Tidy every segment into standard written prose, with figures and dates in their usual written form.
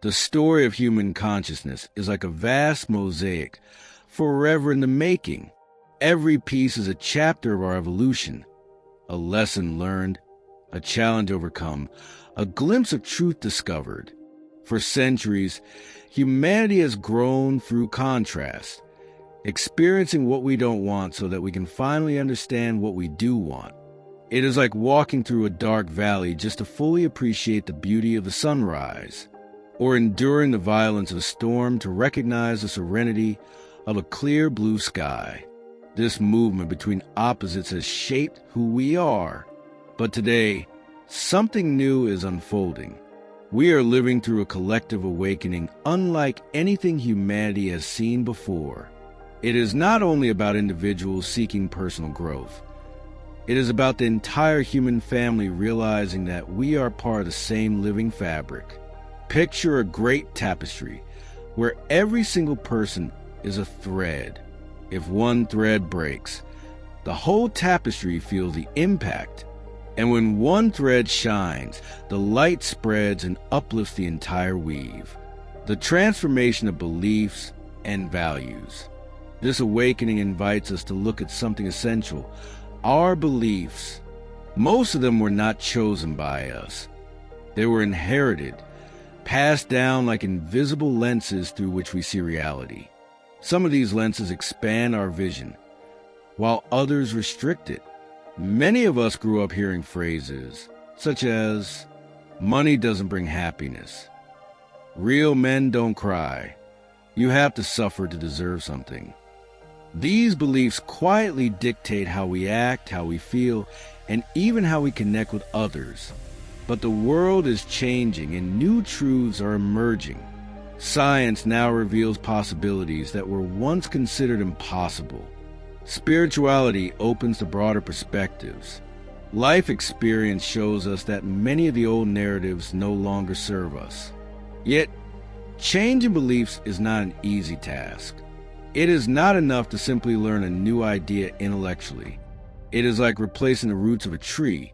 The story of human consciousness is like a vast mosaic, forever in the making. Every piece is a chapter of our evolution, a lesson learned, a challenge overcome, a glimpse of truth discovered. For centuries, humanity has grown through contrast, experiencing what we don't want so that we can finally understand what we do want. It is like walking through a dark valley just to fully appreciate the beauty of the sunrise, or enduring the violence of a storm to recognize the serenity of a clear blue sky. This movement between opposites has shaped who we are. But today, something new is unfolding. We are living through a collective awakening unlike anything humanity has seen before. It is not only about individuals seeking personal growth. It is about the entire human family realizing that we are part of the same living fabric. Picture a great tapestry where every single person is a thread. If one thread breaks, the whole tapestry feels the impact. And when one thread shines, the light spreads and uplifts the entire weave. The transformation of beliefs and values. This awakening invites us to look at something essential. Our beliefs. Most of them were not chosen by us. They were inherited, passed down like invisible lenses through which we see reality. Some of these lenses expand our vision, while others restrict it. Many of us grew up hearing phrases such as, "Money doesn't bring happiness," "Real men don't cry," "You have to suffer to deserve something." These beliefs quietly dictate how we act, how we feel, and even how we connect with others. But the world is changing and new truths are emerging. Science now reveals possibilities that were once considered impossible. Spirituality opens to broader perspectives. Life experience shows us that many of the old narratives no longer serve us. Yet, changing beliefs is not an easy task. It is not enough to simply learn a new idea intellectually. It is like replacing the roots of a tree.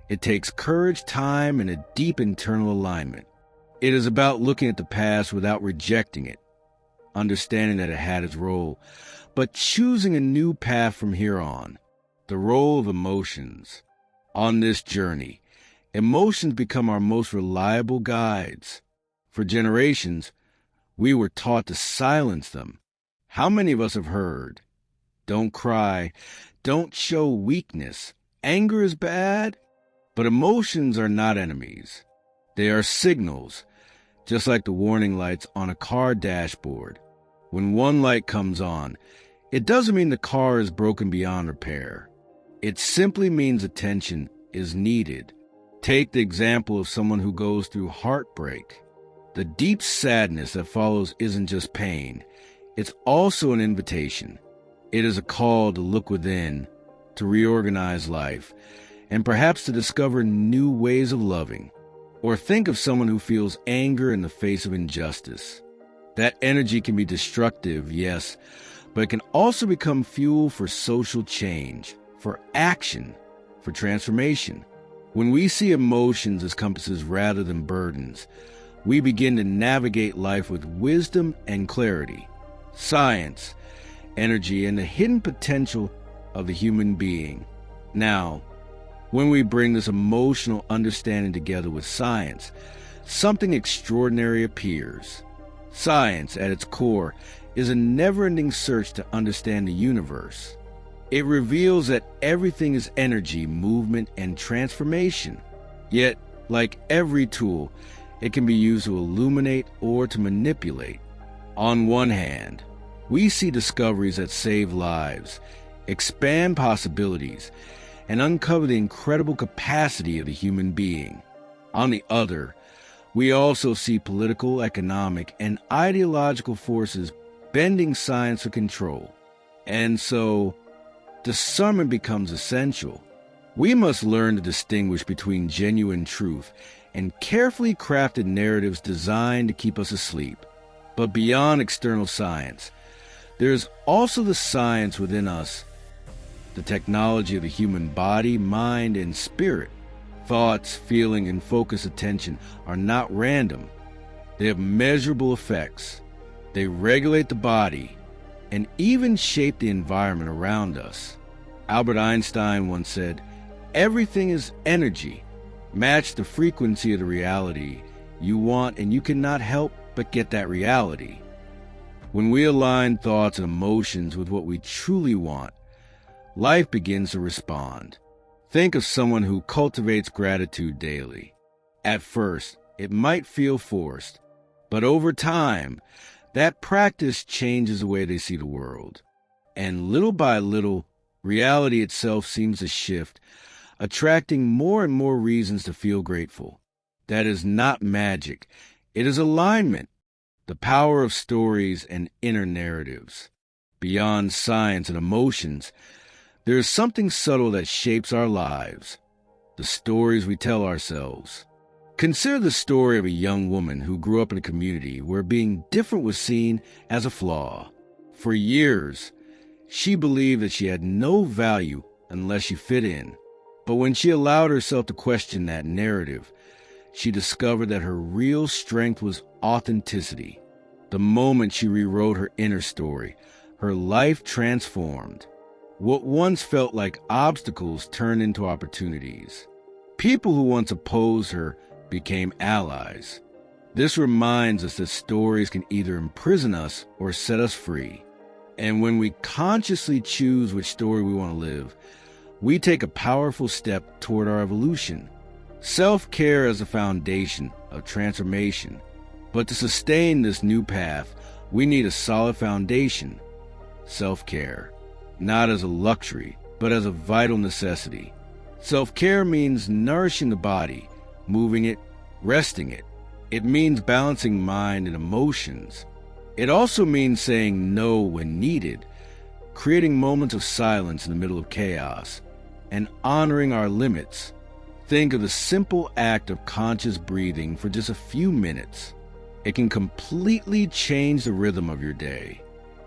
It takes courage, time, and a deep internal alignment. It is about looking at the past without rejecting it, understanding that it had its role, but choosing a new path from here on. The role of emotions. On this journey, emotions become our most reliable guides. For generations, we were taught to silence them. How many of us have heard, "Don't cry, don't show weakness, anger is bad"? But emotions are not enemies. They are signals, just like the warning lights on a car dashboard. When one light comes on, it doesn't mean the car is broken beyond repair. It simply means attention is needed. Take the example of someone who goes through heartbreak. The deep sadness that follows isn't just pain. It's also an invitation. It is a call to look within, to reorganize life, and perhaps to discover new ways of loving. Or think of someone who feels anger in the face of injustice. That energy can be destructive, yes, but it can also become fuel for social change, for action, for transformation. When we see emotions as compasses rather than burdens, we begin to navigate life with wisdom and clarity. Science, energy, and the hidden potential of the human being. Now, when we bring this emotional understanding together with science, something extraordinary appears. Science, at its core, is a never-ending search to understand the universe. It reveals that everything is energy, movement, and transformation. Yet, like every tool, it can be used to illuminate or to manipulate. On one hand, we see discoveries that save lives, expand possibilities, and uncover the incredible capacity of the human being. On the other, we also see political, economic, and ideological forces bending science for control. And so, discernment becomes essential. We must learn to distinguish between genuine truth and carefully crafted narratives designed to keep us asleep. But beyond external science, there is also the science within us, the technology of the human body, mind, and spirit. Thoughts, feeling, and focused attention are not random. They have measurable effects. They regulate the body and even shape the environment around us. Albert Einstein once said, "Everything is energy. Match the frequency of the reality you want and you cannot help but get that reality." When we align thoughts and emotions with what we truly want, life begins to respond. Think of someone who cultivates gratitude daily. At first, it might feel forced, but over time, that practice changes the way they see the world. And little by little, reality itself seems to shift, attracting more and more reasons to feel grateful. That is not magic. It is alignment, the power of stories and inner narratives. Beyond science and emotions, there is something subtle that shapes our lives, the stories we tell ourselves. Consider the story of a young woman who grew up in a community where being different was seen as a flaw. For years, she believed that she had no value unless she fit in. But when she allowed herself to question that narrative, she discovered that her real strength was authenticity. The moment she rewrote her inner story, her life transformed. What once felt like obstacles turned into opportunities. People who once opposed her became allies. This reminds us that stories can either imprison us or set us free. And when we consciously choose which story we want to live, we take a powerful step toward our evolution. Self-care is the foundation of transformation. But to sustain this new path, we need a solid foundation. Self-care, not as a luxury, but as a vital necessity. Self-care means nourishing the body, moving it, resting it. It means balancing mind and emotions. It also means saying no when needed, creating moments of silence in the middle of chaos, and honoring our limits. Think of the simple act of conscious breathing for just a few minutes. It can completely change the rhythm of your day,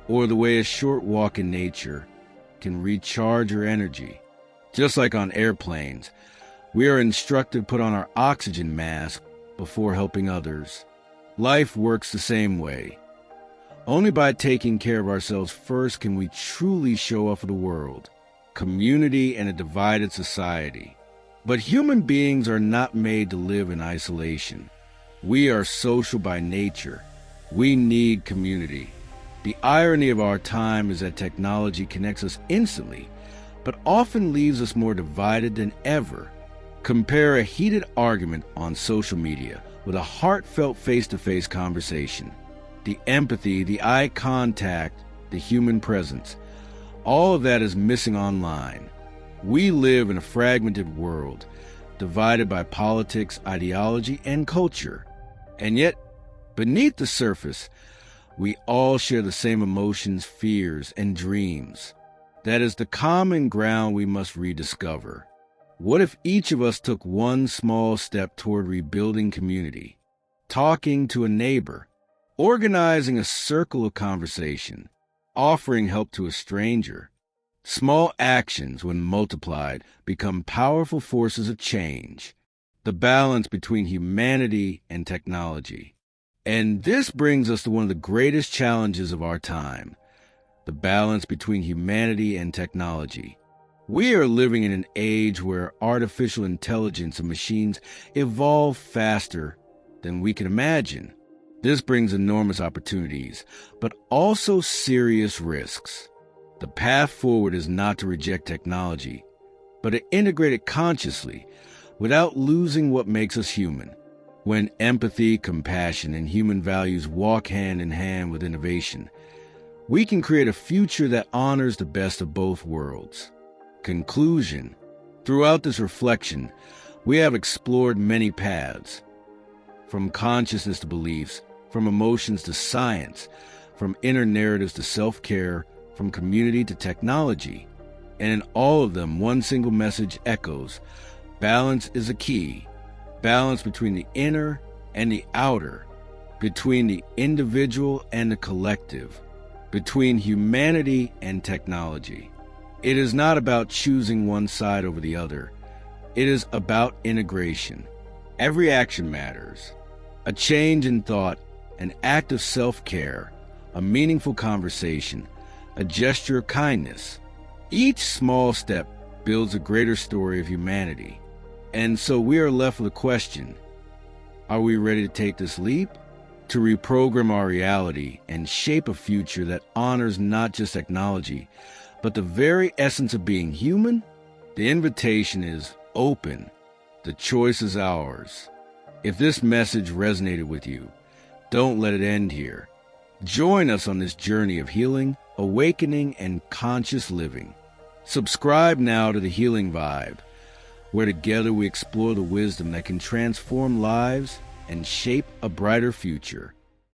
or the way a short walk in nature can recharge your energy. Just like on airplanes, we are instructed to put on our oxygen mask before helping others. Life works the same way. Only by taking care of ourselves first can we truly show up for the world, community, and a divided society. But human beings are not made to live in isolation. We are social by nature. We need community. The irony of our time is that technology connects us instantly, but often leaves us more divided than ever. Compare a heated argument on social media with a heartfelt face-to-face conversation. The empathy, the eye contact, the human presence, all of that is missing online. We live in a fragmented world, divided by politics, ideology, and culture. And yet, beneath the surface, we all share the same emotions, fears, and dreams. That is the common ground we must rediscover. What if each of us took one small step toward rebuilding community? Talking to a neighbor, organizing a circle of conversation, offering help to a stranger. Small actions, when multiplied, become powerful forces of change. The balance between humanity and technology. And this brings us to one of the greatest challenges of our time, the balance between humanity and technology. We are living in an age where artificial intelligence and machines evolve faster than we can imagine. This brings enormous opportunities, but also serious risks. The path forward is not to reject technology, but to integrate it consciously without losing what makes us human. When empathy, compassion, and human values walk hand in hand with innovation, we can create a future that honors the best of both worlds. Conclusion. Throughout this reflection, we have explored many paths, from consciousness to beliefs, from emotions to science, from inner narratives to self-care, from community to technology. And in all of them, one single message echoes: balance is a key. Balance between the inner and the outer, between the individual and the collective, between humanity and technology. It is not about choosing one side over the other. It is about integration. Every action matters. A change in thought, an act of self-care, a meaningful conversation, a gesture of kindness. Each small step builds a greater story of humanity. And so we are left with a question. Are we ready to take this leap? To reprogram our reality and shape a future that honors not just technology, but the very essence of being human? The invitation is open. The choice is ours. If this message resonated with you, don't let it end here. Join us on this journey of healing, awakening, and conscious living. Subscribe now to The Healing Vibe, where together we explore the wisdom that can transform lives and shape a brighter future.